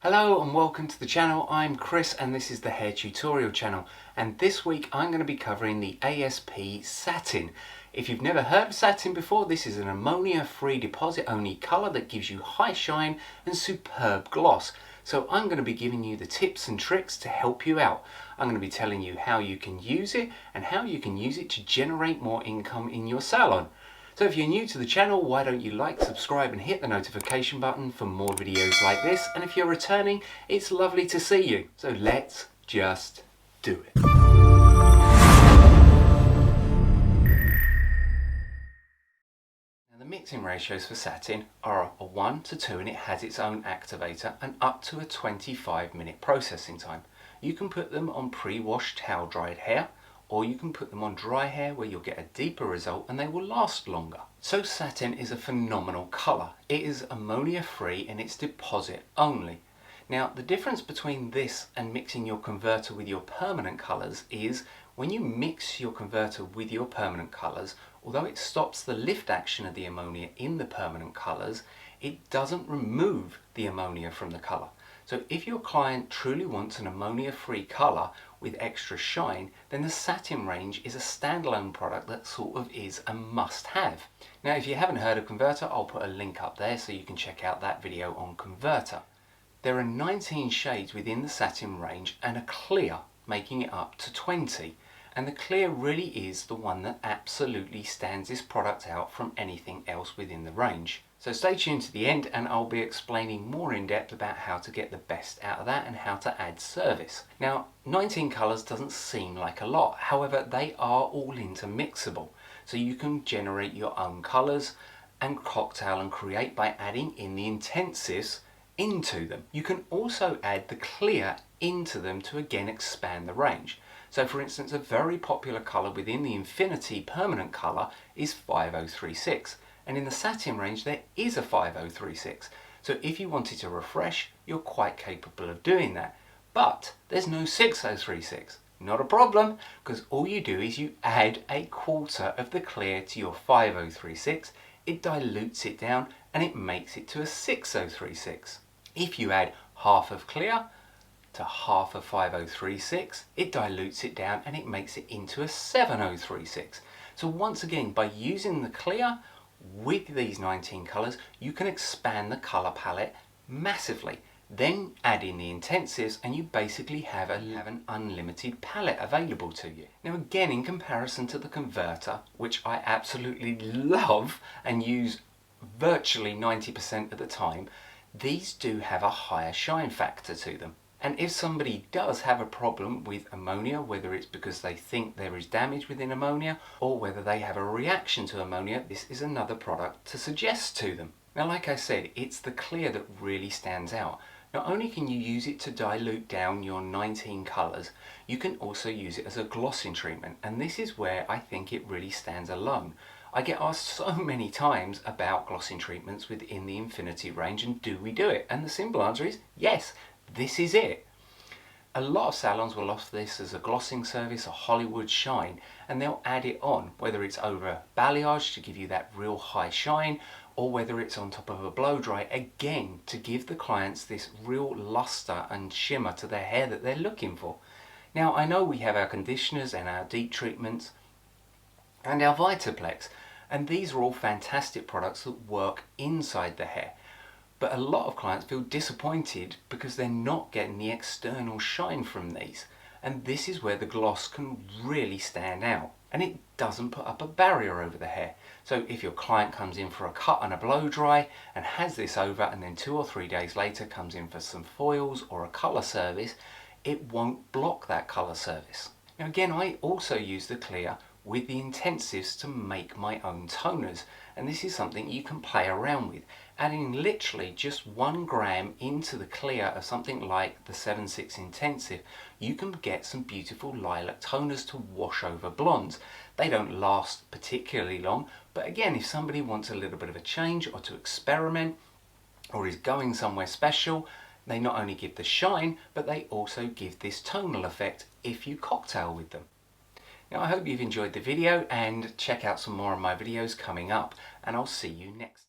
Hello and welcome to the channel. I'm Chris and this is the hair tutorial channel, and this week I'm going to be covering the ASP Satin. If you've never heard of Satin before, this is an ammonia free deposit only colour that gives you high shine and superb gloss. So I'm going to be giving you the tips and tricks to help you out. I'm going to be telling you how you can use it and how you can use it to generate more income in your salon. So if you're new to the channel, why don't you like, subscribe and hit the notification button for more videos like this. And if you're returning, it's lovely to see you. So let's just do it. Now the mixing ratios for Satin are a 1 to 2 and it has its own activator and up to a 25-minute processing time. You can put them on pre-washed towel dried hair, or you can put them on dry hair where you'll get a deeper result and they will last longer. So Satin is a phenomenal colour. It is ammonia free and it's deposit only. Now the difference between this and mixing your converter with your permanent colours is when you mix your converter with your permanent colours, although it stops the lift action of the ammonia in the permanent colours, it doesn't remove the ammonia from the colour. So if your client truly wants an ammonia free colour with extra shine, then the Satin range is a standalone product that sort of is a must have. Now if you haven't heard of converter, I'll put a link up there so you can check out that video on converter. There are 19 shades within the Satin range and a clear making it up to 20. And the clear really is the one that absolutely stands this product out from anything else within the range. So stay tuned to the end and I'll be explaining more in depth about how to get the best out of that and how to add service. Now 19 colours doesn't seem like a lot, however they are all intermixable. So you can generate your own colours and cocktail and create by adding in the intensives into them. You can also add the clear into them to again expand the range. So for instance, a very popular colour within the Infinity permanent colour is 5036, and in the Satin range there is a 5036. So if you wanted to refresh, you're quite capable of doing that. But there's no 6036. Not a problem, because all you do is you add a quarter of the clear to your 5036, it dilutes it down and it makes it to a 6036. If you add half of clear to half of 5036, it dilutes it down and it makes it into a 7036. So once again, by using the clear with these 19 colours, you can expand the colour palette massively. Then add in the intensives and you basically have an unlimited palette available to you. Now again, in comparison to the converter, which I absolutely love and use virtually 90% of the time, these do have a higher shine factor to them. And if somebody does have a problem with ammonia, whether it's because they think there is damage within ammonia or whether they have a reaction to ammonia, this is another product to suggest to them. Now like I said, it's the clear that really stands out. Not only can you use it to dilute down your 19 colours, you can also use it as a glossing treatment, and this is where I think it really stands alone. I get asked so many times about glossing treatments within the Infinity range, and do we do it? And the simple answer is yes, this is it. A lot of salons will offer this as a glossing service, a Hollywood shine, and they'll add it on, whether it's over balayage to give you that real high shine, or whether it's on top of a blow dry, again to give the clients this real luster and shimmer to their hair that they're looking for. Now I know we have our conditioners and our deep treatments and our Vitaplex, and these are all fantastic products that work inside the hair. But a lot of clients feel disappointed because they're not getting the external shine from these. And this is where the gloss can really stand out. And it doesn't put up a barrier over the hair. So if your client comes in for a cut and a blow dry and has this over and then 2 or 3 days later comes in for some foils or a colour service, it won't block that colour service. Now again, I also use the clear with the intensives to make my own toners, and this is something you can play around with, adding literally just 1 gram into the clear of something like the 7/6 intensive. You can get some beautiful lilac toners to wash over blondes. They don't last particularly long, but again, if somebody wants a little bit of a change or to experiment or is going somewhere special, they not only give the shine, but they also give this tonal effect if you cocktail with them. Now I hope you've enjoyed the video, and check out some more of my videos coming up, and I'll see you next time.